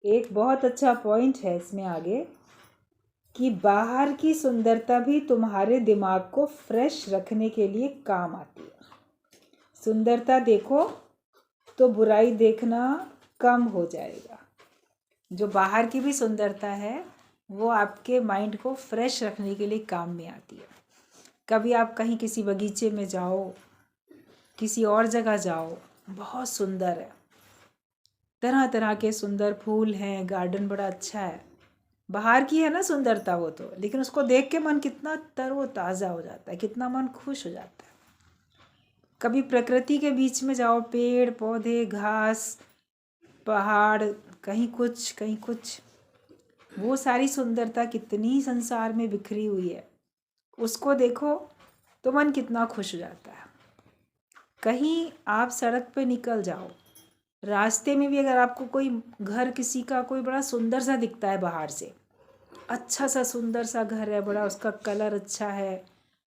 एक बहुत अच्छा पॉइंट है इसमें आगे कि बाहर की सुंदरता भी तुम्हारे दिमाग को फ्रेश रखने के लिए काम आती है। सुंदरता देखो तो बुराई देखना कम हो जाएगा। जो बाहर की भी सुंदरता है वो आपके माइंड को फ्रेश रखने के लिए काम में आती है। कभी आप कहीं किसी बगीचे में जाओ, किसी और जगह जाओ, बहुत सुंदर है, तरह तरह के सुंदर फूल हैं, गार्डन बड़ा अच्छा है, बाहर की है ना सुंदरता वो तो, लेकिन उसको देख के मन कितना तरोताज़ा हो जाता है, कितना मन खुश हो जाता है। कभी प्रकृति के बीच में जाओ, पेड़ पौधे घास पहाड़, कहीं कुछ कहीं कुछ, वो सारी सुंदरता कितनी संसार में बिखरी हुई है, उसको देखो तो मन कितना खुश हो जाता है। कहीं आप सड़क पे निकल जाओ, रास्ते में भी अगर आपको कोई घर किसी का कोई बड़ा सुंदर सा दिखता है बाहर से, अच्छा सा सुंदर सा घर है, बड़ा उसका कलर अच्छा है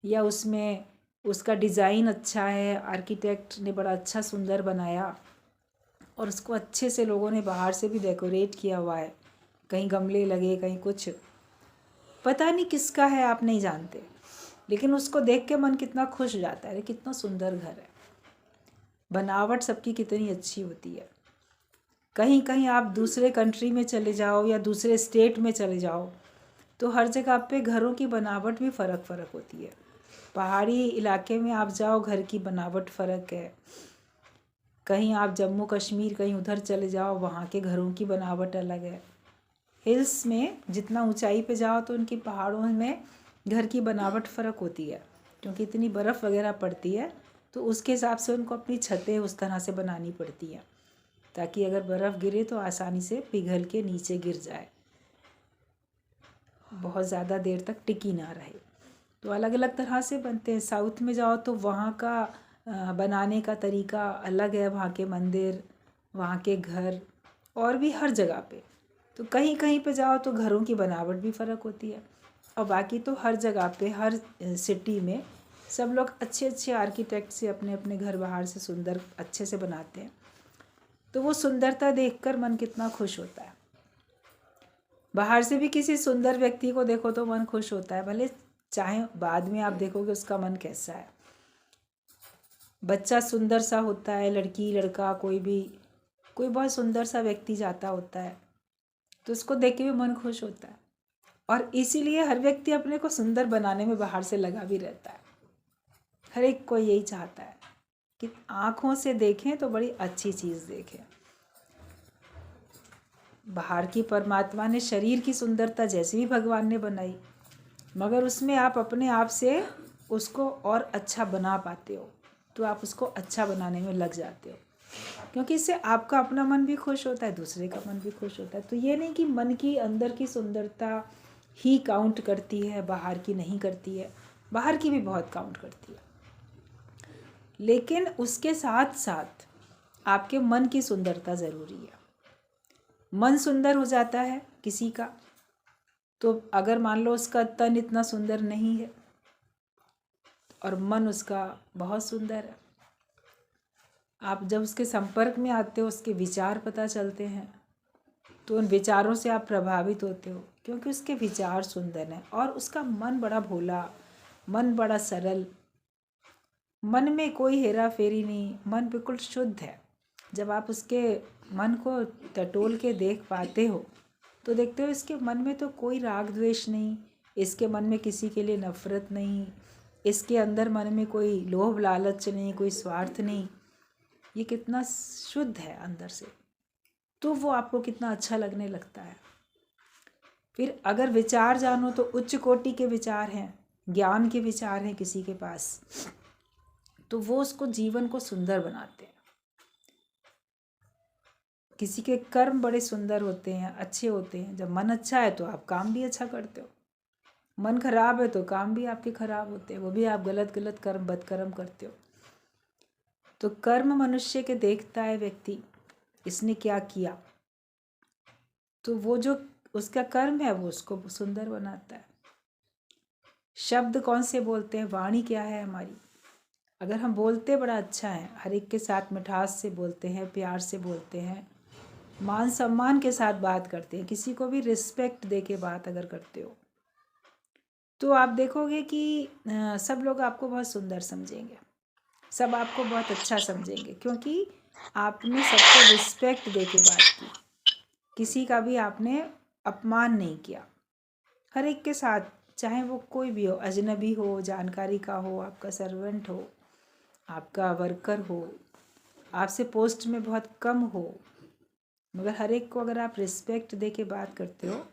या उसमें उसका डिज़ाइन अच्छा है, आर्किटेक्ट ने बड़ा अच्छा सुंदर बनाया और उसको अच्छे से लोगों ने बाहर से भी डेकोरेट किया हुआ है, कहीं गमले लगे, कहीं कुछ, पता नहीं किसका है, आप नहीं जानते, लेकिन उसको देख के मन कितना खुश हो जाता है, कितना सुंदर घर है। बनावट सबकी कितनी अच्छी होती है। कहीं कहीं आप दूसरे कंट्री में चले जाओ या दूसरे स्टेट में चले जाओ तो हर जगह पे घरों की बनावट भी फ़र्क होती है। पहाड़ी इलाके में आप जाओ, घर की बनावट फ़र्क है। कहीं आप जम्मू कश्मीर कहीं उधर चले जाओ, वहाँ के घरों की बनावट अलग है। हिल्स में जितना ऊंचाई पे जाओ तो उनकी पहाड़ों में घर की बनावट फ़र्क होती है, क्योंकि इतनी बर्फ़ वगैरह पड़ती है तो उसके हिसाब से उनको अपनी छतें उस तरह से बनानी पड़ती हैं ताकि अगर बर्फ़ गिरे तो आसानी से पिघल के नीचे गिर जाए, बहुत ज़्यादा देर तक टिकी ना रहे। तो अलग अलग तरह से बनते हैं। साउथ में जाओ तो वहाँ का बनाने का तरीका अलग है, वहाँ के मंदिर, वहाँ के घर, और भी हर जगह पे। तो कहीं कहीं पे जाओ तो घरों की बनावट भी फ़र्क होती है, और बाकी तो हर जगह पे हर सिटी में सब लोग अच्छे अच्छे आर्किटेक्ट से अपने अपने घर बाहर से सुंदर अच्छे से बनाते हैं। तो वो सुंदरता देखकर मन कितना खुश होता है। बाहर से भी किसी सुंदर व्यक्ति को देखो तो मन खुश होता है, भले चाहे बाद में आप देखोगे उसका मन कैसा है। बच्चा सुंदर सा होता है, लड़की लड़का कोई बहुत सुंदर सा व्यक्ति जाता होता है तो उसको देख के भी मन खुश होता है, और इसीलिए हर व्यक्ति अपने को सुंदर बनाने में बाहर से लगा भी रहता है। हर एक कोई यही चाहता है कि आँखों से देखें तो बड़ी अच्छी चीज़ देखें। बाहर की परमात्मा ने शरीर की सुंदरता जैसी भी भगवान ने बनाई, मगर उसमें आप अपने आप से उसको और अच्छा बना पाते हो, तो आप उसको अच्छा बनाने में लग जाते हो, क्योंकि इससे आपका अपना मन भी खुश होता है, दूसरे का मन भी खुश होता है। तो ये नहीं कि मन की अंदर की सुंदरता ही काउंट करती है, बाहर की नहीं करती है, बाहर की भी बहुत काउंट करती है, लेकिन उसके साथ साथ आपके मन की सुंदरता ज़रूरी है। मन सुंदर हो जाता है किसी का, तो अगर मान लो उसका तन इतना सुंदर नहीं है और मन उसका बहुत सुंदर है, आप जब उसके संपर्क में आते हो, उसके विचार पता चलते हैं, तो उन विचारों से आप प्रभावित होते हो, क्योंकि उसके विचार सुंदर हैं और उसका मन बड़ा भोला, मन बड़ा सरल, मन में कोई हेरा फेरी नहीं, मन बिल्कुल शुद्ध है। जब आप उसके मन को टटोल के देख पाते हो तो देखते हो इसके मन में तो कोई राग द्वेष नहीं, इसके मन में किसी के लिए नफरत नहीं, इसके अंदर मन में कोई लोभ लालच नहीं, कोई स्वार्थ नहीं, ये कितना शुद्ध है अंदर से, तो वो आपको कितना अच्छा लगने लगता है। फिर अगर विचार जानो तो उच्च कोटि के विचार हैं, ज्ञान के विचार हैं किसी के पास, तो वो उसको जीवन को सुंदर बनाते हैं। किसी के कर्म बड़े सुंदर होते हैं, अच्छे होते हैं। जब मन अच्छा है तो आप काम भी अच्छा करते हो, मन खराब है तो काम भी आपके खराब होते हैं, वो भी आप गलत गलत कर्म बदकर्म करते हो। तो कर्म मनुष्य के देखता है व्यक्ति, इसने क्या किया, तो वो जो उसका कर्म है वो उसको सुंदर बनाता है। शब्द कौन से बोलते हैं, वाणी क्या है हमारी, अगर हम बोलते बड़ा अच्छा है, हर एक के साथ मिठास से बोलते हैं, प्यार से बोलते हैं, मान सम्मान के साथ बात करते हैं, किसी को भी रिस्पेक्ट दे के बात अगर करते हो तो आप देखोगे कि सब लोग आपको बहुत सुंदर समझेंगे, सब आपको बहुत अच्छा समझेंगे, क्योंकि आपने सबको रिस्पेक्ट दे के बात की, किसी का भी आपने अपमान नहीं किया। हर एक के साथ, चाहे वो कोई भी हो, अजनबी हो, जानकारी का हो, आपका सर्वेंट हो, आपका वर्कर हो, आपसे पोस्ट में बहुत कम हो, मगर हर एक को अगर आप रिस्पेक्ट दे के बात करते हो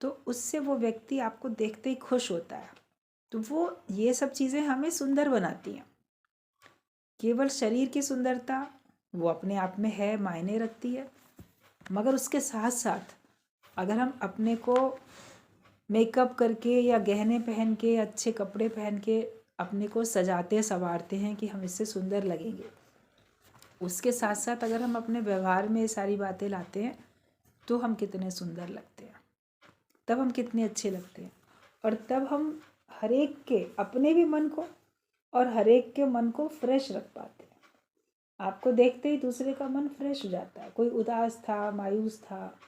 तो उससे वो व्यक्ति आपको देखते ही खुश होता है। तो वो ये सब चीज़ें हमें सुंदर बनाती हैं। केवल शरीर की सुंदरता वो अपने आप में है, मायने रखती है, मगर उसके साथ साथ अगर हम अपने को मेकअप करके या गहने पहन के, अच्छे कपड़े पहन के अपने को सजाते संवारते हैं कि हम इससे सुंदर लगेंगे, उसके साथ साथ अगर हम अपने व्यवहार में ये सारी बातें लाते हैं तो हम कितने सुंदर लगते हैं, तब हम कितने अच्छे लगते हैं। और तब हम हर एक के, अपने भी मन को और हर एक के मन को फ्रेश रख पाते हैं। आपको देखते ही दूसरे का मन फ्रेश हो जाता है। कोई उदास था, मायूस था,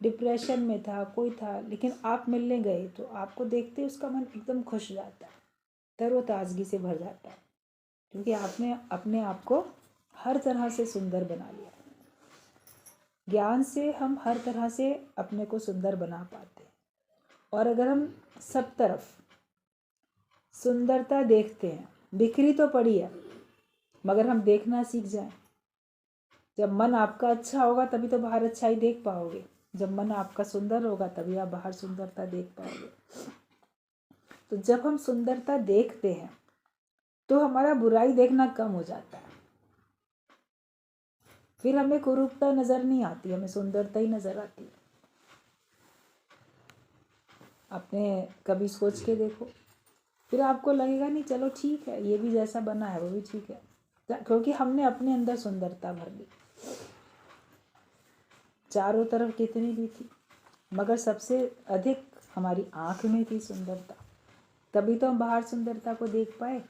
डिप्रेशन में था, कोई था, लेकिन आप मिलने गए तो आपको देखते ही उसका मन एकदम खुश हो जाता है, तरोताजगी से भर जाता है, क्योंकि आपने अपने आप को हर तरह से सुंदर बना लिया। ज्ञान से हम हर तरह से अपने को सुंदर बना पाते हैं। और अगर हम सब तरफ सुंदरता देखते हैं, बिखरी तो पड़ी है, मगर हम देखना सीख जाएं। जब मन आपका अच्छा होगा तभी तो बाहर अच्छाई देख पाओगे। जब मन आपका सुंदर होगा तभी आप बाहर सुंदरता देख पाओगे। तो जब हम सुंदरता देखते हैं तो हमारा बुराई देखना कम हो जाता है। फिर हमें कुरूपता नजर नहीं आती, हमें सुंदरता ही नजर आती है। आपने कभी सोच के देखो, फिर आपको लगेगा नहीं चलो ठीक है, ये भी जैसा बना है वो भी ठीक है, क्योंकि हमने अपने अंदर सुंदरता भर ली। चारों तरफ कितनी भी थी, मगर सबसे अधिक हमारी आँख में थी सुंदरता, तभी तो हम बाहर सुंदरता को देख पाए।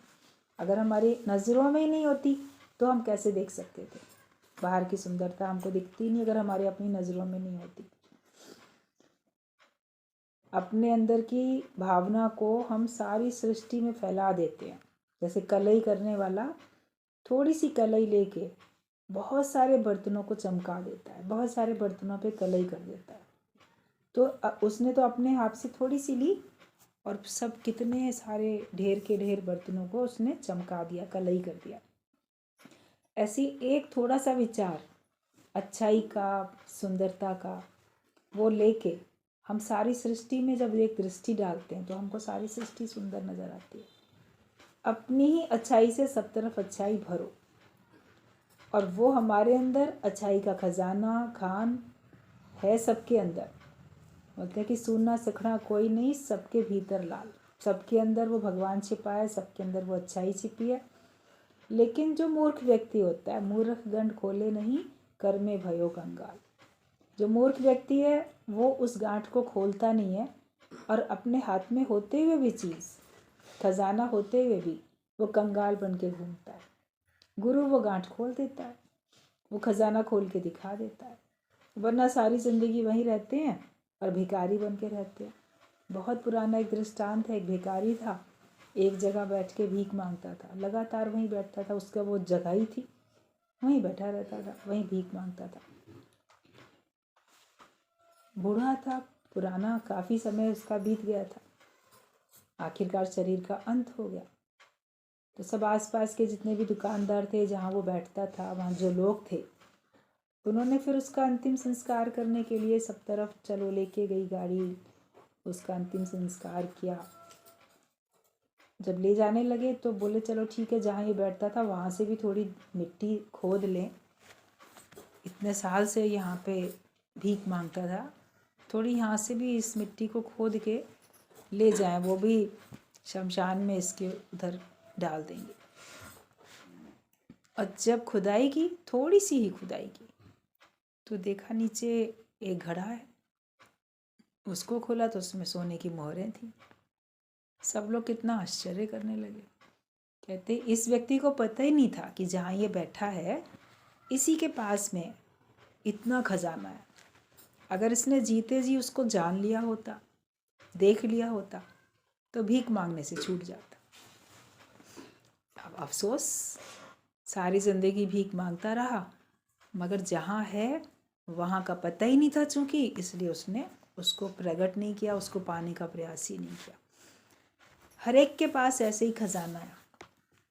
अगर हमारी नज़रों में ही नहीं होती तो हम कैसे देख सकते थे? बाहर की सुंदरता हमको दिखती नहीं अगर हमारी अपनी नज़रों में नहीं होती। अपने अंदर की भावना को हम सारी सृष्टि में फैला देते हैं। जैसे कलई करने वाला थोड़ी सी कलई लेके बहुत सारे बर्तनों को चमका देता है, बहुत सारे बर्तनों पे कलई कर देता है। तो उसने तो अपने हाथ से थोड़ी सी ली और सब कितने सारे ढेर के ढेर बर्तनों को उसने चमका दिया, कलई कर दिया। ऐसी एक थोड़ा सा विचार अच्छाई का, सुंदरता का, वो लेके हम सारी सृष्टि में जब एक दृष्टि डालते हैं तो हमको सारी सृष्टि सुंदर नजर आती है। अपनी ही अच्छाई से सब तरफ अच्छाई भरो, और वो हमारे अंदर अच्छाई का खजाना खान है सबके अंदर। बोलते हैं कि सूना सखना कोई नहीं, सबके भीतर लाल। सबके अंदर वो भगवान छिपा है, सबके अंदर वो अच्छाई छिपी है। लेकिन जो मूर्ख व्यक्ति होता है, मूर्ख गंड खोले नहीं, कर में भयो कंगाल। जो मूर्ख व्यक्ति है वो उस गांठ को खोलता नहीं है, और अपने हाथ में होते हुए भी चीज़, खजाना होते हुए भी वो कंगाल बन के घूमता है। गुरु वो गांठ खोल देता है, वो खजाना खोल के दिखा देता है, वरना सारी ज़िंदगी वहीं रहते हैं और भिखारी बन के रहते हैं। बहुत पुराना एक दृष्टांत है। एक भिखारी था, एक जगह बैठ के भीख मांगता था, लगातार वहीं बैठता था, उसका वो जगह ही थी, वहीं बैठा रहता था, वहीं भीख मांगता था। बूढ़ा था, पुराना, काफ़ी समय उसका बीत गया था, आखिरकार शरीर का अंत हो गया। तो सब आसपास के जितने भी दुकानदार थे, जहाँ वो बैठता था, वहाँ जो लोग थे, उन्होंने फिर उसका अंतिम संस्कार करने के लिए सब तरफ चलो लेके गई गाड़ी, उसका अंतिम संस्कार किया। जब ले जाने लगे तो बोले चलो ठीक है, जहाँ ये बैठता था वहाँ से भी थोड़ी मिट्टी खोद लें, इतने साल से यहाँ पे भीख मांगता था, थोड़ी यहाँ से भी इस मिट्टी को खोद के ले जाएं, वो भी शमशान में इसके उधर डाल देंगे। और जब खुदाई की, थोड़ी सी ही खुदाई की, तो देखा नीचे एक घड़ा है। उसको खोला तो उसमें सोने की मोहरें थी। सब लोग कितना आश्चर्य करने लगे। कहते इस व्यक्ति को पता ही नहीं था कि जहाँ ये बैठा है इसी के पास में इतना खजाना है। अगर इसने जीते जी उसको जान लिया होता, देख लिया होता, तो भीख मांगने से छूट जाता। अब अफसोस, सारी ज़िंदगी भीख मांगता रहा, मगर जहाँ है वहाँ का पता ही नहीं था चूँकि, इसलिए उसने उसको प्रकट नहीं किया, उसको पाने का प्रयास ही नहीं किया। हर एक के पास ऐसे ही खजाना है,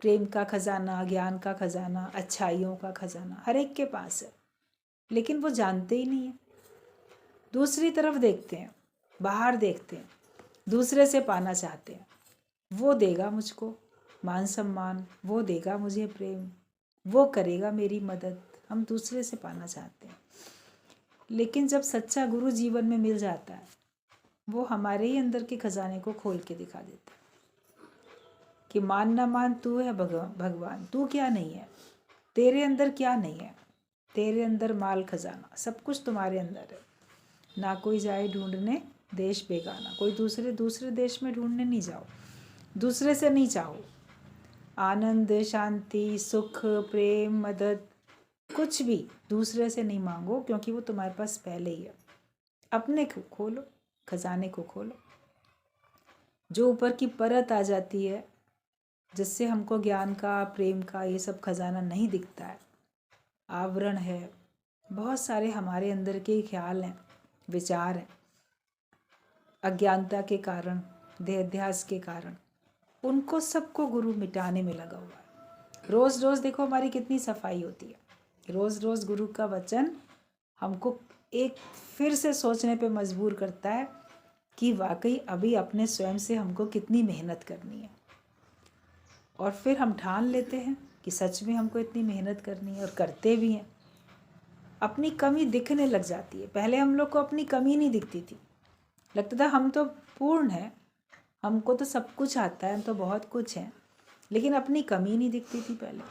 प्रेम का खजाना, ज्ञान का खजाना, अच्छाइयों का खजाना हर एक के पास है, लेकिन वो जानते ही नहीं है। दूसरी तरफ देखते हैं, बाहर देखते हैं, दूसरे से पाना चाहते हैं, वो देगा मुझको मान सम्मान, वो देगा मुझे प्रेम, वो करेगा मेरी मदद, हम दूसरे से पाना चाहते हैं। लेकिन जब सच्चा गुरु जीवन में मिल जाता है, वो हमारे ही अंदर के खजाने को खोल के दिखा देता है कि मान ना मान तू है भगवान, तू क्या नहीं है, तेरे अंदर क्या नहीं है, तेरे अंदर माल खजाना, सब कुछ तुम्हारे अंदर है। ना कोई जाए ढूंढने देश बेगाना, कोई दूसरे देश में ढूंढने नहीं जाओ, दूसरे से नहीं चाहो आनंद, शांति, सुख, प्रेम, मदद, कुछ भी दूसरे से नहीं मांगो, क्योंकि वो तुम्हारे पास पहले ही है। अपने को खोलो, खजाने को खोलो। जो ऊपर की परत आ जाती है, जिससे हमको ज्ञान का, प्रेम का, ये सब खजाना नहीं दिखता है, आवरण है, बहुत सारे हमारे अंदर के ख्याल हैं, विचार हैं, अज्ञानता के कारण, देहाध्यास के कारण, उनको सबको गुरु मिटाने में लगा हुआ है। रोज़ रोज़ देखो हमारी कितनी सफाई होती है। रोज़ रोज़ गुरु का वचन हमको एक फिर से सोचने पे मजबूर करता है कि वाकई अभी अपने स्वयं से हमको कितनी मेहनत करनी है। और फिर हम ठान लेते हैं कि सच में हमको इतनी मेहनत करनी है, और करते भी हैं। अपनी कमी दिखने लग जाती है। पहले हम लोग को अपनी कमी नहीं दिखती थी, लगता था हम तो पूर्ण हैं, हमको तो सब कुछ आता है, हम तो बहुत कुछ हैं, लेकिन अपनी कमी नहीं दिखती थी पहले।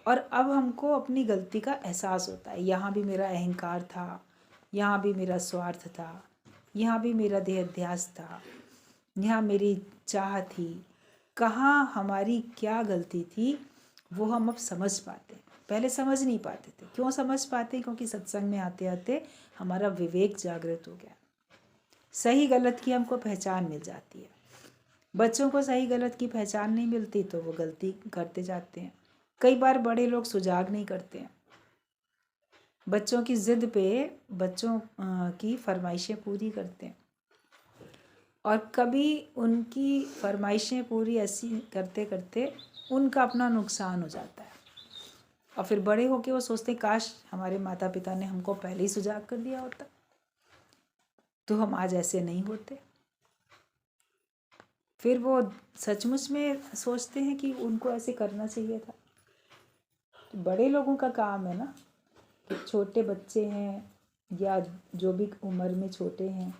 और अब हमको अपनी गलती का एहसास होता है, यहाँ भी मेरा अहंकार था, यहाँ भी मेरा स्वार्थ था, यहाँ भी मेरा देहाध्यास था, यहाँ मेरी चाह थी, कहाँ हमारी क्या गलती थी, वो हम अब समझ पाते हैं। पहले समझ नहीं पाते थे। क्यों समझ पाते? क्योंकि सत्संग में आते आते हमारा विवेक जागृत हो गया, सही गलत की हमको पहचान मिल जाती है। बच्चों को सही गलत की पहचान नहीं मिलती तो वो गलती करते जाते हैं। कई बार बड़े लोग सुजाग नहीं करते हैं, बच्चों की ज़िद पे बच्चों की फरमाइशें पूरी करते हैं, और कभी उनकी फरमाइशें पूरी ऐसी करते करते उनका अपना नुकसान हो जाता है। और फिर बड़े होके वो सोचते काश हमारे माता पिता ने हमको पहले ही सुजाग कर दिया होता तो हम आज ऐसे नहीं होते। फिर वो सचमुच में सोचते हैं कि उनको ऐसे करना चाहिए था। तो बड़े लोगों का काम है ना, कि छोटे बच्चे हैं या जो भी उम्र में छोटे हैं,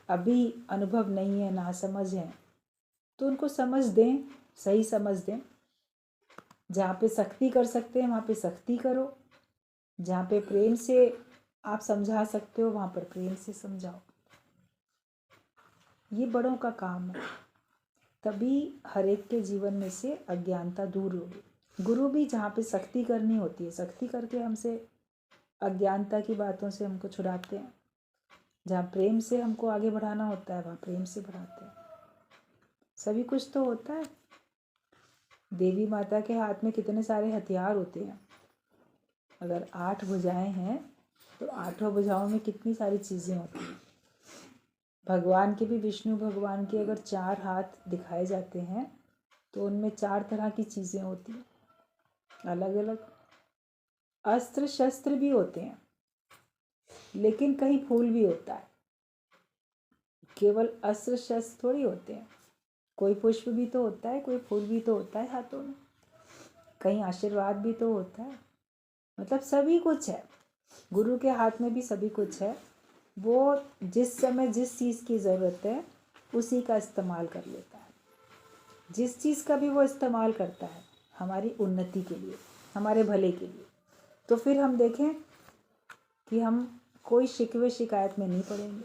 अभी अनुभव नहीं है, नासमझ है, तो उनको समझ दें, सही समझ दें। जहाँ पे सख्ती कर सकते हैं वहाँ पे सख्ती करो, जहाँ पे प्रेम से आप समझा सकते हो वहाँ पर प्रेम से समझाओ। ये बड़ों का काम है, तभी हर एक के जीवन में से अज्ञानता दूर होगी। गुरु भी जहाँ पे सख्ती करनी होती है, सख्ती करके हमसे अज्ञानता की बातों से हमको छुड़ाते हैं। जहाँ प्रेम से हमको आगे बढ़ाना होता है वहाँ प्रेम से बढ़ाते हैं। सभी कुछ तो होता है। देवी माता के हाथ में कितने सारे हथियार होते हैं। अगर 8 भुजाएं हैं तो 8 भुजाओं में कितनी सारी चीज़ें होती हैं। भगवान के भी, विष्णु भगवान के अगर 4 हाथ दिखाए जाते हैं तो उनमें 4 तरह की चीज़ें होती हैं, अलग अलग। अस्त्र शस्त्र भी होते हैं, लेकिन कहीं फूल भी होता है। केवल अस्त्र शस्त्र थोड़ी होते हैं, कोई पुष्प भी तो होता है, कोई फूल भी तो होता है हाथों में, कहीं आशीर्वाद भी तो होता है। मतलब सभी कुछ है, गुरु के हाथ में भी सभी कुछ है। वो जिस समय जिस चीज़ की ज़रूरत है उसी का इस्तेमाल कर लेता है। जिस चीज़ का भी वो इस्तेमाल करता है हमारी उन्नति के लिए, हमारे भले के लिए, तो फिर हम देखें कि हम कोई शिकवे शिकायत में नहीं पड़ेंगे,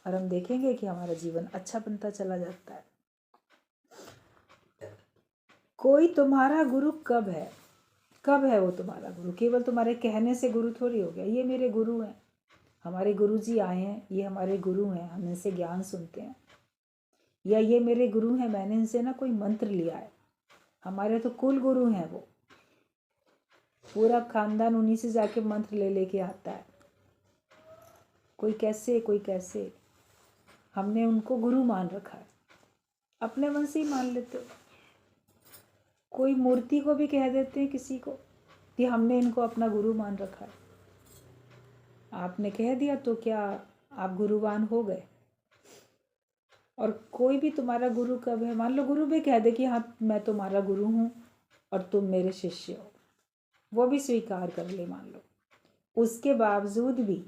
और हम देखेंगे कि हमारा जीवन अच्छा बनता चला जाता है। कोई तुम्हारा गुरु कब है कब है वो तुम्हारा गुरु? केवल तुम्हारे कहने से गुरु थोड़ी हो गया। ये मेरे गुरु हैं, हमारे गुरु जी आए हैं, ये हमारे गुरु हैं, हम इनसे ज्ञान सुनते हैं। या ये मेरे गुरु हैं, मैंने इनसे ना कोई मंत्र लिया है। हमारे तो कुल गुरु हैं, वो पूरा खानदान उन्हीं से जाके मंत्र ले लेके आता है। कोई कैसे कोई कैसे, हमने उनको गुरु मान रखा है, अपने मन से ही मान लेते हो। कोई मूर्ति को भी कह देते हैं किसी को कि हमने इनको अपना गुरु मान रखा है। आपने कह दिया तो क्या आप गुरुवान हो गए? और कोई भी तुम्हारा गुरु कब है? मान लो गुरु भी कह दे कि हाँ मैं तुम्हारा गुरु हूँ और तुम मेरे शिष्य हो, वो भी स्वीकार कर ले मान लो, उसके बावजूद भी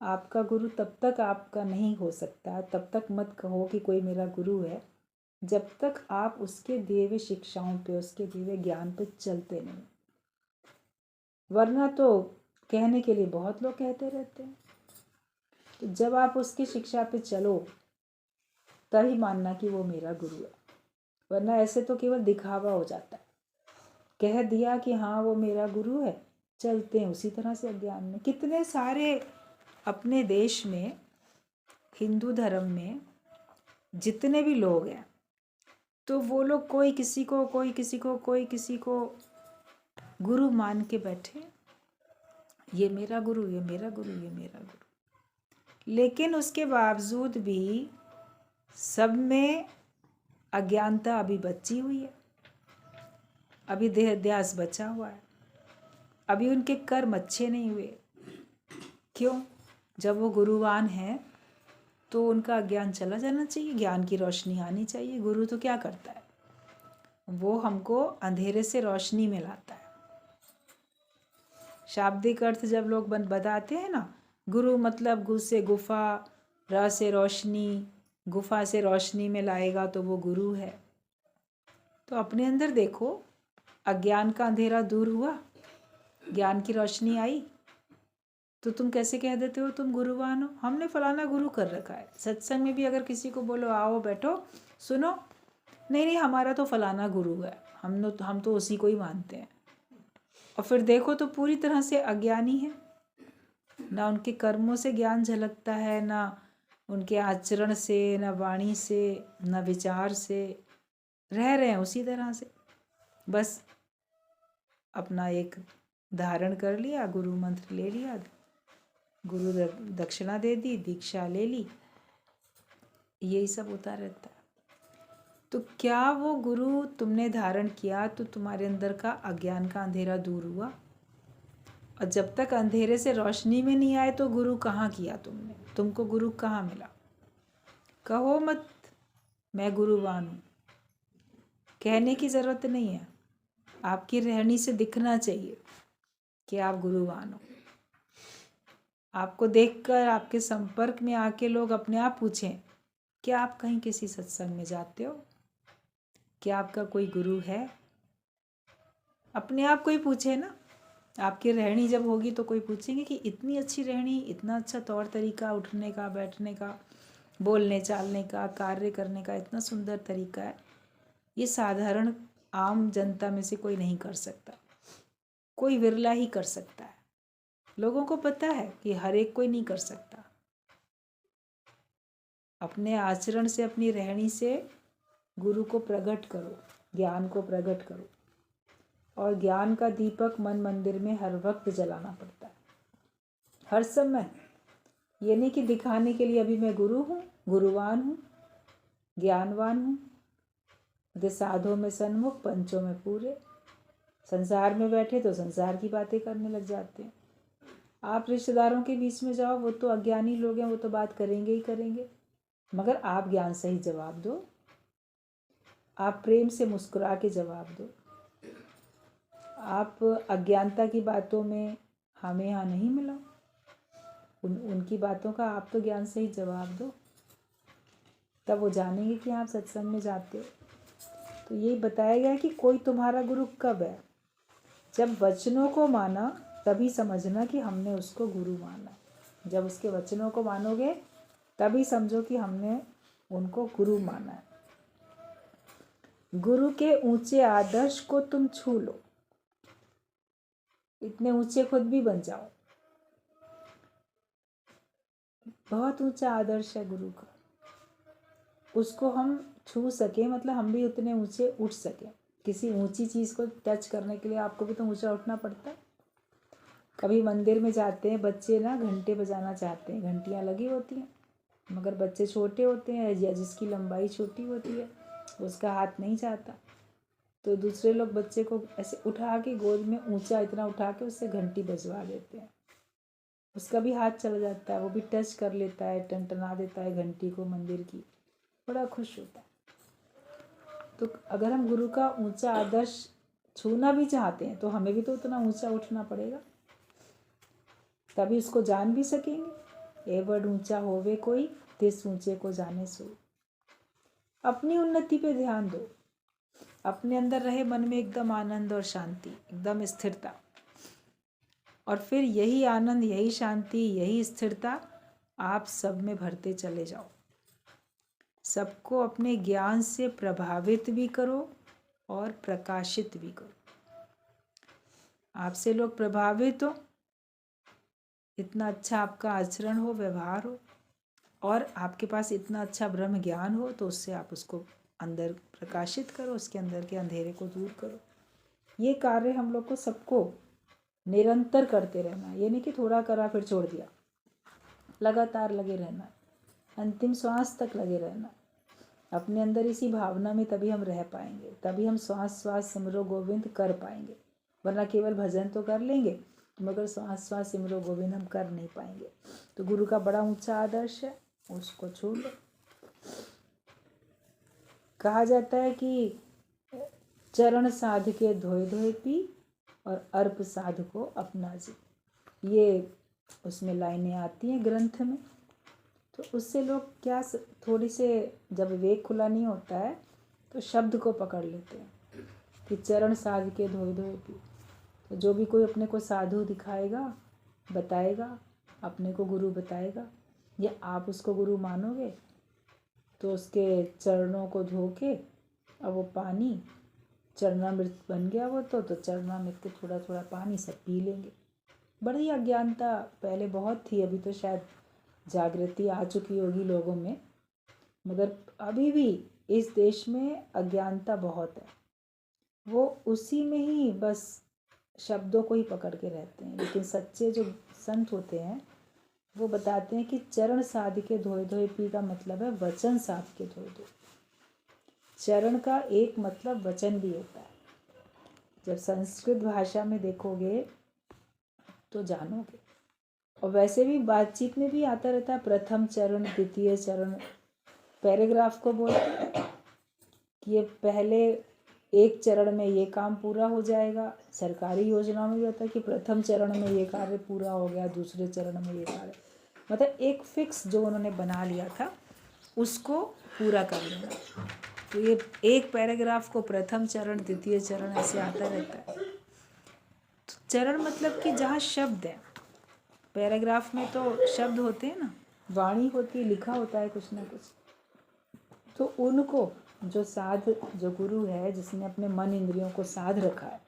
आपका गुरु तब तक आपका नहीं हो सकता। तब तक मत कहो कि कोई मेरा गुरु है, जब तक आप उसके दिए हुए शिक्षाओं पे, उसके दिए हुए ज्ञान पे चलते नहीं। वरना तो कहने के लिए बहुत लोग कहते रहते हैं। तो जब आप उसकी शिक्षा पे चलो तभी मानना कि वो मेरा गुरु है, वरना ऐसे तो केवल दिखावा हो जाता है। कह दिया कि हाँ वो मेरा गुरु है, चलते हैं उसी तरह से अज्ञान में। कितने सारे अपने देश में, हिंदू धर्म में जितने भी लोग हैं, तो वो लोग कोई किसी को गुरु मान के बैठे, ये मेरा गुरु, ये मेरा गुरु, ये मेरा गुरु। लेकिन उसके बावजूद भी सब में अज्ञानता अभी बची हुई है, अभी देहाध्यास बचा हुआ है, अभी उनके कर्म अच्छे नहीं हुए। क्यों? जब वो गुरुवान है तो उनका अज्ञान चला जाना चाहिए, ज्ञान की रोशनी आनी चाहिए। गुरु तो क्या करता है? वो हमको अंधेरे से रोशनी में लाता है। शाब्दिक अर्थ जब लोग बताते हैं ना, गुरु मतलब गु से गुफा, र से रोशनी, गुफा से रोशनी में लाएगा तो वो गुरु है। तो अपने अंदर देखो, अज्ञान का अंधेरा दूर हुआ, ज्ञान की रोशनी आई, तो तुम कैसे कह देते हो तुम गुरुवान हो? हमने फलाना गुरु कर रखा है। सत्संग में भी अगर किसी को बोलो आओ बैठो सुनो, नहीं नहीं हमारा तो फलाना गुरु है, हम तो उसी को ही मानते हैं। और फिर देखो तो पूरी तरह से अज्ञानी है, ना उनके कर्मों से ज्ञान झलकता है, ना उनके आचरण से, ना वाणी से, ना विचार से, रह रहे हैं उसी तरह से। बस अपना एक धारण कर लिया, गुरु मंत्र ले लिया, गुरु दक्षिणा दे दी, दीक्षा ले ली, यही सब होता रहता है। तो क्या वो गुरु तुमने धारण किया तो तुम्हारे अंदर का अज्ञान का अंधेरा दूर हुआ? और जब तक अंधेरे से रोशनी में नहीं आए तो गुरु कहाँ किया तुमने? तुमको गुरु कहाँ मिला? कहो मत मैं गुरुवान हूँ, कहने की ज़रूरत नहीं है, आपकी रहनी से दिखना चाहिए कि आप गुरुवान हो। आपको देखकर, आपके संपर्क में आके लोग अपने आप पूछें क्या आप कहीं किसी सत्संग में जाते हो, क्या आपका कोई गुरु है? अपने आप कोई पूछे ना। आपकी रहनी जब होगी तो कोई पूछेंगे कि इतनी अच्छी रहनी, इतना अच्छा तौर तरीका, उठने का, बैठने का, बोलने चालने का, कार्य करने का इतना सुंदर तरीका है, ये साधारण आम जनता में से कोई नहीं कर सकता, कोई विरला ही कर सकता है। लोगों को पता है कि हर एक कोई नहीं कर सकता। अपने आचरण से, अपनी रहनी से गुरु को प्रकट करो, ज्ञान को प्रकट करो। और ज्ञान का दीपक मन मंदिर में हर वक्त जलाना पड़ता है, हर समय। ये नहीं कि दिखाने के लिए अभी मैं गुरु हूँ, गुरुवान हूँ, ज्ञानवान हूँ, मुझे साधों में सन्मुख, पंचों में पूरे। संसार में बैठे तो संसार की बातें करने लग जाते हैं। आप रिश्तेदारों के बीच में जाओ, वो तो अज्ञानी लोग हैं, वो तो बात करेंगे ही करेंगे, मगर आप ज्ञान से ही जवाब दो, आप प्रेम से मुस्कुरा के जवाब दो। आप अज्ञानता की बातों में हमें यहाँ नहीं मिला, उनकी बातों का आप तो ज्ञान से ही जवाब दो, तब वो जानेंगे कि आप सत्संग में जाते हो। तो यही बताया गया कि कोई तुम्हारा गुरु कब है? जब वचनों को माना तभी समझना कि हमने उसको गुरु माना। जब उसके वचनों को मानोगे तभी समझो कि हमने उनको गुरु माना है। गुरु के ऊंचे आदर्श को तुम छू लो, इतने ऊंचे खुद भी बन जाओ। बहुत ऊंचा आदर्श है गुरु का, उसको हम छू सके, मतलब हम भी उतने ऊंचे उठ सके। किसी ऊंची चीज़ को टच करने के लिए आपको भी तो ऊंचा उठना पड़ता है। कभी मंदिर में जाते हैं बच्चे ना, घंटे बजाना चाहते हैं, घंटियाँ लगी होती हैं, मगर बच्चे छोटे होते हैं या जिसकी लंबाई छोटी होती है उसका हाथ नहीं जाता, तो दूसरे लोग बच्चे को ऐसे उठा के गोद में ऊंचा इतना उठा के उससे घंटी बजवा देते हैं। उसका भी हाथ चला जाता है, वो भी टच कर लेता है, टनटना देता है घंटी को मंदिर की, बड़ा खुश होता है। तो अगर हम गुरु का ऊंचा आदर्श छूना भी चाहते हैं तो हमें भी तो उतना ऊंचा उठना पड़ेगा, तभी उसको जान भी सकेंगे। ए वर्ड ऊंचा होवे कोई, तिस ऊंचे को जाने सो। अपनी उन्नति पे ध्यान दो, अपने अंदर रहे मन में एकदम आनंद और शांति, एकदम स्थिरता, और फिर यही आनंद, यही शांति, यही स्थिरता आप सब में भरते चले जाओ। सबको अपने ज्ञान से प्रभावित भी करो और प्रकाशित भी करो। आपसे लोग प्रभावित हो, इतना अच्छा आपका आचरण हो, व्यवहार हो, और आपके पास इतना अच्छा ब्रह्म ज्ञान हो, तो उससे आप उसको अंदर प्रकाशित करो, उसके अंदर के अंधेरे को दूर करो। ये कार्य हम लोग को सबको निरंतर करते रहना है। ये नहीं कि थोड़ा करा फिर छोड़ दिया, लगातार लगे रहना, अंतिम श्वास तक लगे रहना। अपने अंदर इसी भावना में तभी हम रह पाएंगे, तभी हम श्वास श्वास सिमरो गोविंद कर पाएंगे। वरना केवल भजन तो कर लेंगे मगर श्वास श्वास सिमरो गोविंद हम कर नहीं पाएंगे। तो गुरु का बड़ा ऊंचा आदर्श है, उसको छू लो। कहा जाता है कि चरण साध के धोए धोए पी और अर्प साध को अपना जी, ये उसमें लाइनें आती हैं ग्रंथ में। तो उससे लोग क्या थोड़ी से, जब विवेक खुला नहीं होता है तो शब्द को पकड़ लेते हैं कि चरण साध के धोए धोए पी। तो जो भी कोई अपने को साधु दिखाएगा, बताएगा, अपने को गुरु बताएगा, या आप उसको गुरु मानोगे, तो उसके चरणों को धो के, अब वो पानी चरणामृत बन गया वो तो चरणामृत के थोड़ा थोड़ा पानी सब पी लेंगे। बड़ी अज्ञानता पहले बहुत थी, अभी तो शायद जागृति आ चुकी होगी लोगों में, मगर अभी भी इस देश में अज्ञानता बहुत है। वो उसी में ही बस शब्दों को ही पकड़ के रहते हैं। लेकिन सच्चे जो संत होते हैं वो बताते हैं कि चरण साध के धोए धोए पी का मतलब है वचन साध के धोए धोए। चरण का एक मतलब वचन भी होता है। जब संस्कृत भाषा में देखोगे तो जानोगे। और वैसे भी बातचीत में भी आता रहता है प्रथम चरण, द्वितीय चरण, पैराग्राफ को बोलते हैं कि ये पहले एक चरण में ये काम पूरा हो जाएगा। सरकारी योजनाओं में भी होता है कि प्रथम चरण में ये कार्य पूरा हो गया, दूसरे चरण में ये कार्य, मतलब एक फिक्स जो उन्होंने बना लिया था उसको पूरा कर लेना। तो ये एक पैराग्राफ को प्रथम चरण, द्वितीय चरण ऐसे आता रहता है। तो चरण मतलब कि जहाँ शब्द है, पैराग्राफ में तो शब्द होते हैं ना, वाणी होती है, लिखा होता है कुछ ना कुछ, तो उनको जो साध, जो गुरु है जिसने अपने मन इंद्रियों को साध रखा है,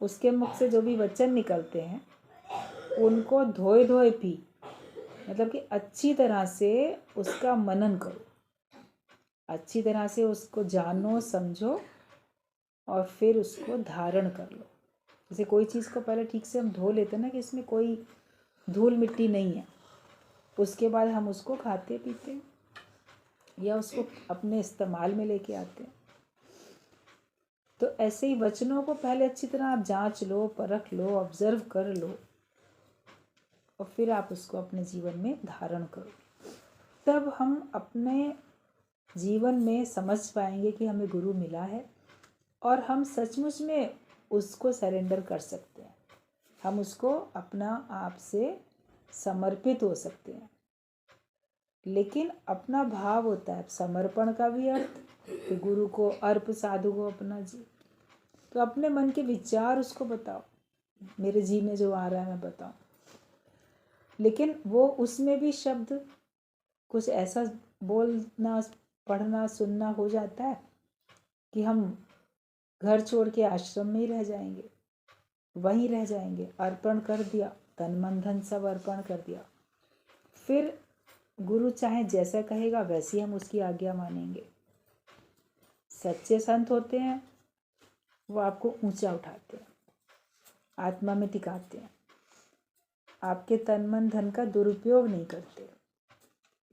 उसके मुख से जो भी वचन निकलते हैं उनको धोए धोए पी, मतलब कि अच्छी तरह से उसका मनन करो, अच्छी तरह से उसको जानो, समझो और फिर उसको धारण कर लो। जैसे कोई चीज़ को पहले ठीक से हम धो लेते हैं ना कि इसमें कोई धूल मिट्टी नहीं है, उसके बाद हम उसको खाते पीते हैं या उसको अपने इस्तेमाल में लेके आते हैं। तो ऐसे ही वचनों को पहले अच्छी तरह आप जांच लो, परख लो, ऑब्जर्व कर लो और फिर आप उसको अपने जीवन में धारण करो। तब हम अपने जीवन में समझ पाएंगे कि हमें गुरु मिला है और हम सचमुच में उसको सरेंडर कर सकते हैं, हम उसको अपना आप से समर्पित हो सकते हैं। लेकिन अपना भाव होता है समर्पण का भी अर्थ, कि गुरु को अर्प, साधु को अपना जी। तो अपने मन के विचार उसको बताओ, मेरे जी में जो आ रहा है मैं बताऊं, लेकिन वो उसमें भी शब्द कुछ ऐसा बोलना, पढ़ना, सुनना हो जाता है कि हम घर छोड़ के आश्रम में ही रह जाएंगे। वहीं रह जाएंगे। अर्पण कर दिया, तन मन धन सब अर्पण कर दिया। फिर गुरु चाहे जैसा कहेगा वैसे हम उसकी आज्ञा मानेंगे। सच्चे संत होते हैं, वो आपको ऊंचा उठाते हैं, आत्मा में टिकाते हैं, आपके तन मन धन का दुरुपयोग नहीं करते।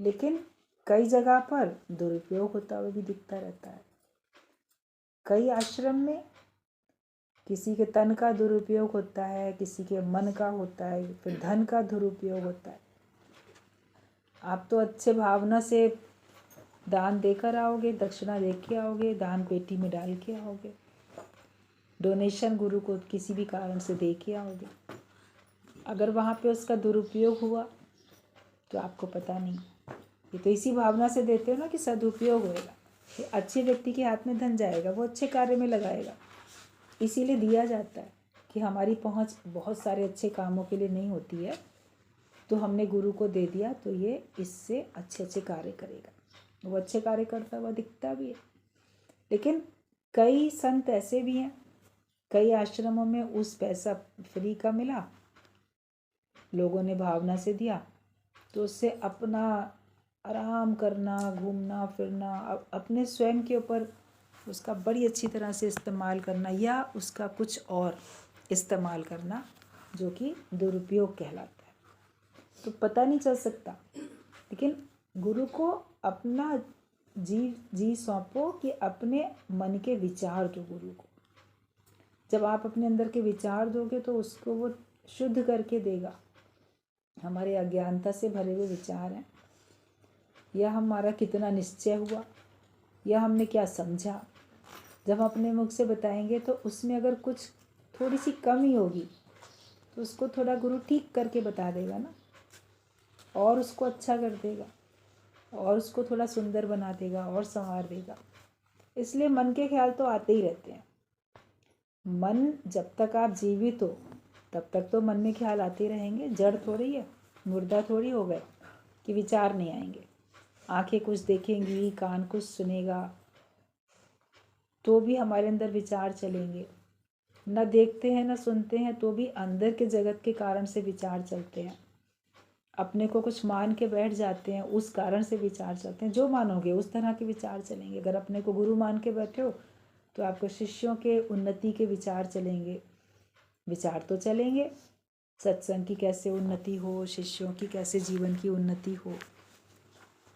लेकिन कई जगह पर दुरुपयोग होता हुआ भी दिखता रहता है। कई आश्रम में किसी के तन का दुरुपयोग होता है, किसी के मन का होता है, फिर धन का दुरुपयोग होता है। आप तो अच्छे भावना से दान देकर आओगे, दक्षिणा दे के आओगे, दान पेटी में डाल के आओगे, डोनेशन गुरु को किसी भी कारण से दे के आओगे। अगर वहाँ पे उसका दुरुपयोग हुआ तो आपको पता नहीं। ये तो इसी भावना से देते हो ना कि सदुपयोग होएगा, कि अच्छे व्यक्ति के हाथ में धन जाएगा, वो अच्छे कार्य में लगाएगा। इसीलिए दिया जाता है कि हमारी पहुंच बहुत सारे अच्छे कामों के लिए नहीं होती है, तो हमने गुरु को दे दिया तो ये इससे अच्छे अच्छे कार्य करेगा। वो अच्छे कार्य करता हुआ दिखता भी है। लेकिन कई संत ऐसे भी हैं, कई आश्रमों में उस पैसा फ्री का मिला, लोगों ने भावना से दिया, तो उससे अपना आराम करना, घूमना फिरना, अपने स्वयं के ऊपर उसका बड़ी अच्छी तरह से इस्तेमाल करना, या उसका कुछ और इस्तेमाल करना, जो कि दुरुपयोग कहलाता है। तो पता नहीं चल सकता। लेकिन गुरु को अपना जी सौंपो कि अपने मन के विचार दो गुरु को। जब आप अपने अंदर के विचार दोगे तो उसको वो शुद्ध करके देगा। हमारे अज्ञानता से भरे हुए विचार हैं, या हमारा कितना निश्चय हुआ, या हमने क्या समझा, जब हम अपने मुख से बताएंगे तो उसमें अगर कुछ थोड़ी सी कमी होगी तो उसको थोड़ा गुरु ठीक करके बता देगा ना, और उसको अच्छा कर देगा, और उसको थोड़ा सुंदर बना देगा और संवार देगा। इसलिए मन के ख्याल तो आते ही रहते हैं। मन जब तक आप जीवित हो तब तक तो मन में ख्याल आते रहेंगे। जड़ थोड़ी है, मुर्दा थोड़ी हो गए कि विचार नहीं आएंगे। आंखें कुछ देखेंगी, कान कुछ सुनेगा, तो भी हमारे अंदर विचार चलेंगे। न देखते हैं न सुनते हैं तो भी अंदर के जगत के कारण से विचार चलते हैं। अपने को कुछ मान के बैठ जाते हैं, उस कारण से विचार चलते हैं। जो मानोगे उस तरह के विचार चलेंगे। अगर अपने को गुरु मान के बैठे हो तो आपको शिष्यों के उन्नति के विचार चलेंगे। विचार तो चलेंगे, सत्संग की कैसे उन्नति हो, शिष्यों की कैसे जीवन की उन्नति हो।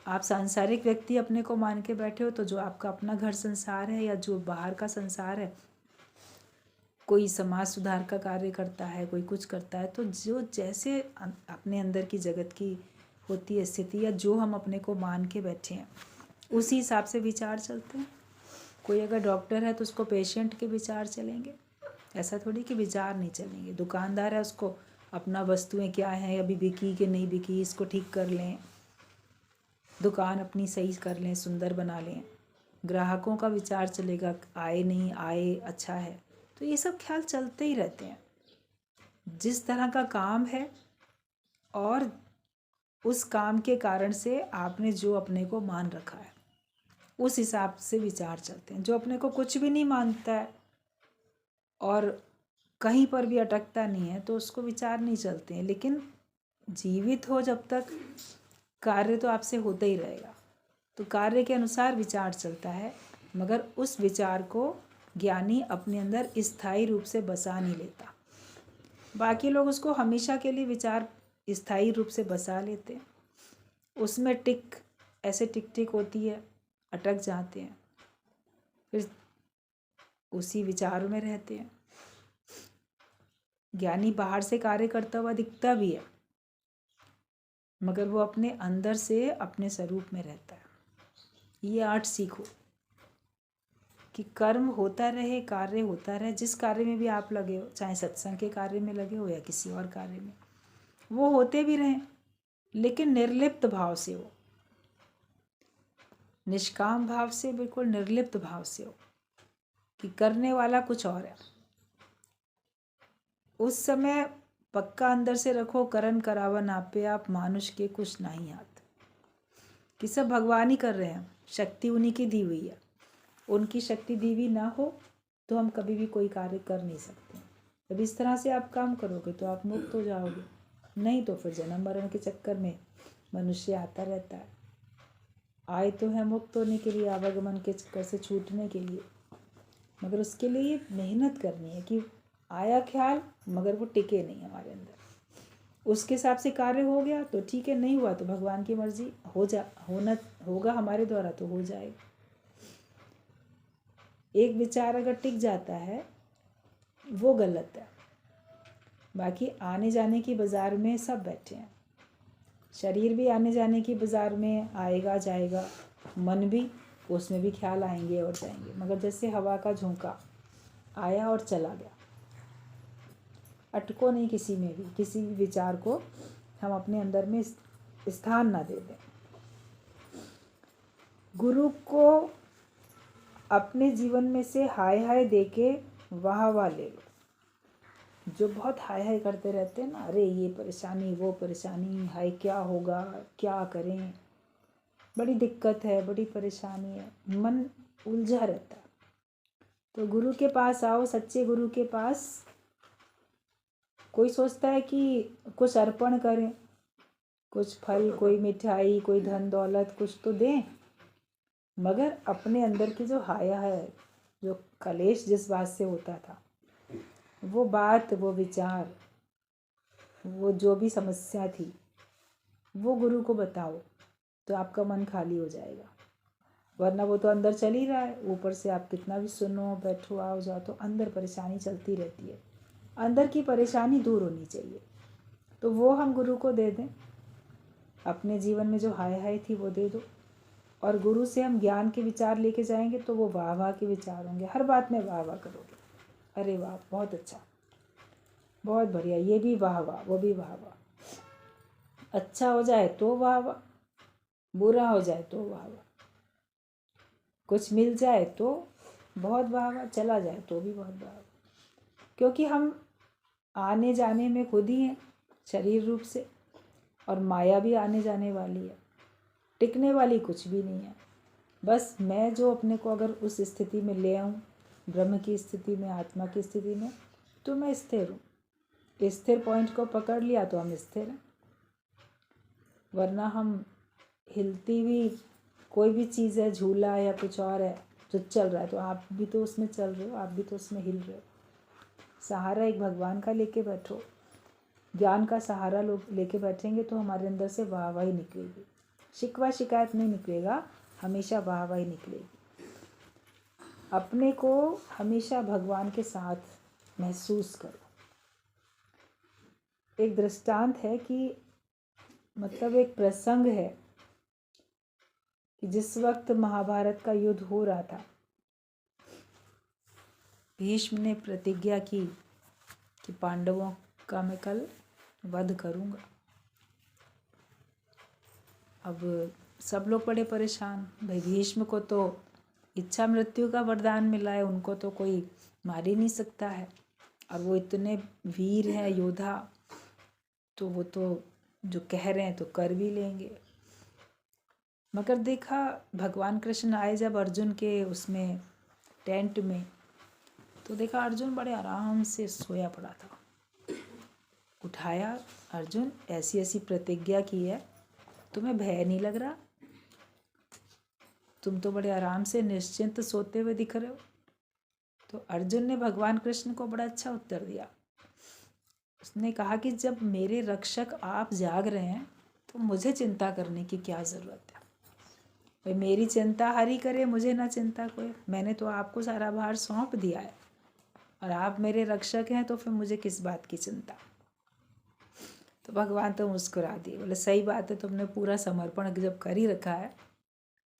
आप सांसारिक व्यक्ति अपने को मान के बैठे हो तो जो आपका अपना घर संसार है या जो बाहर का संसार है, कोई समाज सुधार का कार्य करता है, कोई कुछ करता है, तो जो जैसे अपने अंदर की जगत की होती है स्थिति, या जो हम अपने को मान के बैठे हैं उसी हिसाब से विचार चलते हैं। कोई अगर डॉक्टर है तो उसको पेशेंट के विचार चलेंगे, ऐसा थोड़ी कि विचार नहीं चलेंगे। दुकानदार है, उसको अपना वस्तुएं क्या हैं, अभी बिकी कि नहीं बिकी, इसको ठीक कर लें, दुकान अपनी सही कर लें, सुंदर बना लें। ग्राहकों का विचार चलेगा, आए नहीं आए, अच्छा है। तो ये सब ख्याल चलते ही रहते हैं। जिस तरह का काम है और उस काम के कारण से आपने जो अपने को मान रखा है, उस हिसाब से विचार चलते हैं। जो अपने को कुछ भी नहीं मानता है और कहीं पर भी अटकता नहीं है तो उसको विचार नहीं चलते हैं। लेकिन जीवित हो जब तक, कार्य तो आपसे होता ही रहेगा, तो कार्य के अनुसार विचार चलता है। मगर उस विचार को ज्ञानी अपने अंदर स्थायी रूप से बसा नहीं लेता। बाकी लोग उसको हमेशा के लिए विचार स्थायी रूप से बसा लेते हैं, उसमें ऐसे टिक होती है, अटक जाते हैं, फिर उसी विचारों में रहते हैं। ज्ञानी बाहर से कार्य करता हुआ दिखता भी है, मगर वो अपने अंदर से अपने स्वरूप में रहता है। ये आर्ट सीखो कि कर्म होता रहे, कार्य होता रहे। जिस कार्य में भी आप लगे हो, चाहे सत्संग के कार्य में लगे हो या किसी और कार्य में, वो होते भी रहें, लेकिन निर्लिप्त भाव से हो, निष्काम भाव से, बिल्कुल निर्लिप्त भाव से हो कि करने वाला कुछ और है। उस समय पक्का अंदर से रखो, करन करावा नापे आप, मानुष के कुछ नहीं हाथ, कि सब भगवान ही कर रहे हैं, शक्ति उन्हीं की दी हुई है। उनकी शक्ति दी हुई ना हो तो हम कभी भी कोई कार्य कर नहीं सकते। जब इस तरह से आप काम करोगे तो आप मुक्त हो जाओगे, नहीं तो फिर जन्म मरण के चक्कर में मनुष्य आता रहता है। आए तो है मुक्त होने के लिए, आवागमन के चक्कर से छूटने के लिए, मगर उसके लिए मेहनत करनी है कि आया ख्याल मगर वो टिके नहीं हमारे अंदर। उसके हिसाब से कार्य हो गया तो ठीक है, नहीं हुआ तो भगवान की मर्जी, होगा हमारे द्वारा तो हो जाएगा। एक विचार अगर टिक जाता है वो गलत है। बाकी आने जाने की बाज़ार में सब बैठे हैं, शरीर भी आने जाने की बाज़ार में आएगा जाएगा, मन भी, उसमें भी ख्याल आएंगे और जाएंगे, मगर जैसे हवा का झोंका आया और चला गया। अटको नहीं किसी में भी, किसी विचार को हम अपने अंदर में स्थान ना दे दें। गुरु को अपने जीवन में से हाय हाय देके वाह वाह ले लो। जो बहुत हाय हाय करते रहते हैं ना, अरे ये परेशानी वो परेशानी, हाय क्या होगा, क्या करें, बड़ी दिक्कत है, बड़ी परेशानी है, मन उलझा रहता है। तो गुरु के पास आओ, सच्चे गुरु के पास। कोई सोचता है कि कुछ अर्पण करें, कुछ फल, कोई मिठाई, कोई धन दौलत कुछ तो दें, मगर अपने अंदर की जो हाया है, जो कलेश जिस बात से होता था, वो बात, वो विचार, वो जो भी समस्या थी, वो गुरु को बताओ तो आपका मन खाली हो जाएगा। वरना वो तो अंदर चल ही रहा है, ऊपर से आप कितना भी सुनो, बैठो, आओ जाओ, तो अंदर परेशानी चलती रहती है। अंदर की परेशानी दूर होनी चाहिए, तो वो हम गुरु को दे दें। अपने जीवन में जो हाय हाय थी वो दे दो, और गुरु से हम ज्ञान के विचार लेके जाएंगे तो वो वाह वाह के विचार होंगे। हर बात में वाह वाह करोगे, अरे वाह बहुत अच्छा, बहुत बढ़िया, ये भी वाह वाह, वो भी वाह वाह। अच्छा हो जाए तो वाह वाह, बुरा हो जाए तो वाह वाह, कुछ मिल जाए तो बहुत वाह वाह, चला जाए तो भी बहुत वाह वाह। क्योंकि हम आने जाने में खुद ही हैं शरीर रूप से, और माया भी आने जाने वाली है, टिकने वाली कुछ भी नहीं है। बस मैं जो अपने को अगर उस स्थिति में ले आऊँ, ब्रह्म की स्थिति में, आत्मा की स्थिति में, तो मैं स्थिर हूँ। स्थिर पॉइंट को पकड़ लिया तो हम स्थिर हैं। वरना हम हिलती हुई कोई भी चीज़ है, झूला या कुछ और है जो चल रहा है, तो आप भी तो उसमें चल रहे हो, आप भी तो उसमें हिल रहे हो। सहारा एक भगवान का लेके बैठो, ज्ञान का सहारा लोग लेके बैठेंगे तो हमारे अंदर से वाहवाही निकलेगी। शिकवा शिकायत नहीं निकलेगा, हमेशा वाहवाही निकलेगी। अपने को हमेशा भगवान के साथ महसूस करो। एक दृष्टांत है कि मतलब एक प्रसंग है कि जिस वक्त महाभारत का युद्ध हो रहा था, भीष्म ने प्रतिज्ञा की कि पांडवों का मैं कल वध करूंगा। अब सब लोग बड़े परेशान, भाई भीष्म को तो इच्छा मृत्यु का वरदान मिला है, उनको तो कोई मार ही नहीं सकता है, और वो इतने वीर हैं योद्धा, तो वो तो जो कह रहे हैं तो कर भी लेंगे। मगर देखा भगवान कृष्ण आए जब अर्जुन के उसमें टेंट में, तो देखा अर्जुन बड़े आराम से सोया पड़ा था। उठाया, अर्जुन ऐसी ऐसी प्रतिज्ञा की है, तुम्हें भय नहीं लग रहा? तुम तो बड़े आराम से निश्चिंत सोते हुए दिख रहे हो। तो अर्जुन ने भगवान कृष्ण को बड़ा अच्छा उत्तर दिया। उसने कहा कि जब मेरे रक्षक आप जाग रहे हैं तो मुझे चिंता करने की क्या ज़रूरत है? भाई मेरी चिंता हरि करे, मुझे ना चिंता कोई। मैंने तो आपको सारा भार सौंप दिया है, और आप मेरे रक्षक हैं, तो फिर मुझे किस बात की चिंता? तो भगवान तो मुस्कुरा दिए, बोले सही बात है, तुमने पूरा समर्पण जब कर ही रखा है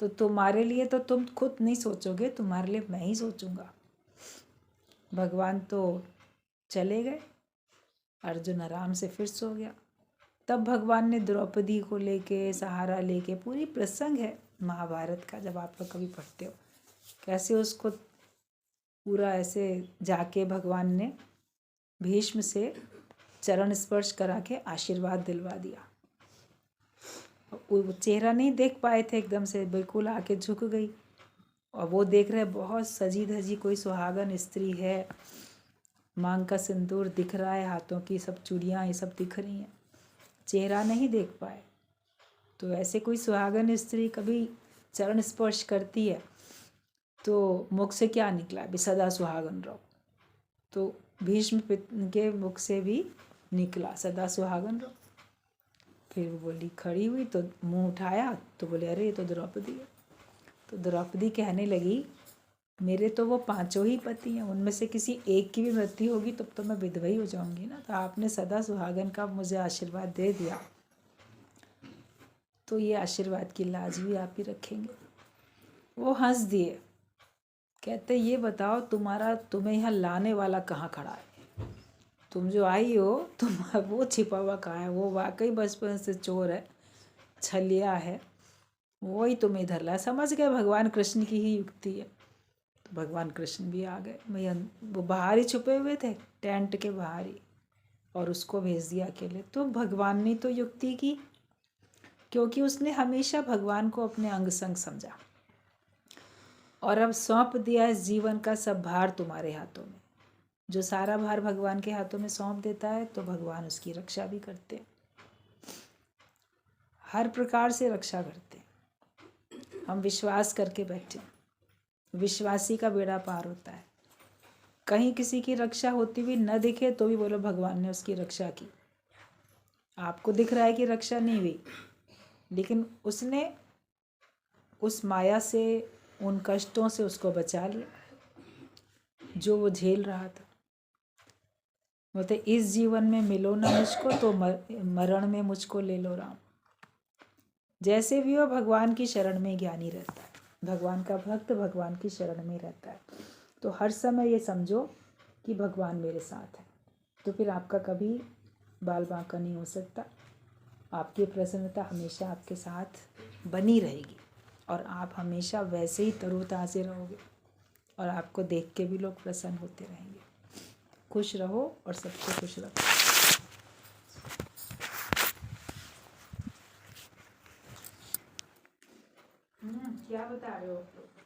तो तुम्हारे लिए तो तुम खुद नहीं सोचोगे, तुम्हारे लिए मैं ही सोचूंगा। भगवान तो चले गए, अर्जुन आराम से फिर सो गया। तब भगवान ने द्रौपदी को लेके, सहारा लेके, पूरी प्रसंग है महाभारत का, जब आप लोग कभी पढ़ते हो, कैसे उसको पूरा ऐसे जाके भगवान ने भीष्म से चरण स्पर्श करा के आशीर्वाद दिलवा दिया। वो चेहरा नहीं देख पाए थे, एकदम से बिल्कुल आके झुक गई, और वो देख रहे बहुत सजी धजी कोई सुहागन स्त्री है, मांग का सिंदूर दिख रहा है, हाथों की सब चूड़ियाँ ये सब दिख रही हैं, चेहरा नहीं देख पाए। तो ऐसे कोई सुहागन स्त्री कभी चरण स्पर्श करती है तो मुख से क्या निकला, भी सदा सुहागन रहो। तो भीष्म के मुख से भी निकला सदा सुहागन रहो। फिर वो बोली, खड़ी हुई तो मुंह उठाया तो बोले, अरे ये तो द्रौपदी है। तो द्रौपदी कहने लगी, मेरे तो वो 5 ही पति हैं, उनमें से किसी एक की भी मृत्यु होगी तब तो मैं विधवा ही हो जाऊंगी ना। तो आपने सदा सुहागन का मुझे आशीर्वाद दे दिया, तो ये आशीर्वाद की लाज भी आप ही रखेंगे। वो हंस दिए, कहते, ये बताओ तुम्हें यहाँ लाने वाला कहाँ खड़ा है? तुम जो आई हो, तुम वो छिपा हुआ कहाँ है? वो वाकई बचपन से चोर है, छलिया है, वही तुम्हें इधर ला। समझ गए भगवान कृष्ण की ही युक्ति है। तो भगवान कृष्ण भी आ गए। वो बाहर ही छुपे हुए थे, टेंट के बाहर ही, और उसको भेज दिया अकेले। तो भगवान ने तो युक्ति की, क्योंकि उसने हमेशा भगवान को अपने अंग संग समझा। और अब सौंप दिया इस जीवन का सब भार तुम्हारे हाथों में। जो सारा भार भगवान के हाथों में सौंप देता है तो भगवान उसकी रक्षा भी करते हैं, हर प्रकार से रक्षा करते हैं। हम विश्वास करके बैठे, विश्वासी का बेड़ा पार होता है। कहीं किसी की रक्षा होती हुई न दिखे तो भी बोलो भगवान ने उसकी रक्षा की। आपको दिख रहा है कि रक्षा नहीं हुई, लेकिन उसने उस माया से, उन कष्टों से उसको बचा लिया जो वो झेल रहा था। बोलते, इस जीवन में मिलो ना मुझको तो मरण में मुझको ले लो राम। जैसे भी हो भगवान की शरण में ज्ञानी रहता है, भगवान का भक्त भगवान की शरण में रहता है। तो हर समय ये समझो कि भगवान मेरे साथ है, तो फिर आपका कभी बाल बांका नहीं हो सकता। आपकी प्रसन्नता हमेशा आपके साथ बनी रहेगी और आप हमेशा वैसे ही तरोताज़े रहोगे और आपको देख के भी लोग प्रसन्न होते रहेंगे। खुश रहो और सबको खुश रखो। क्या बता रहे हो आप लोग?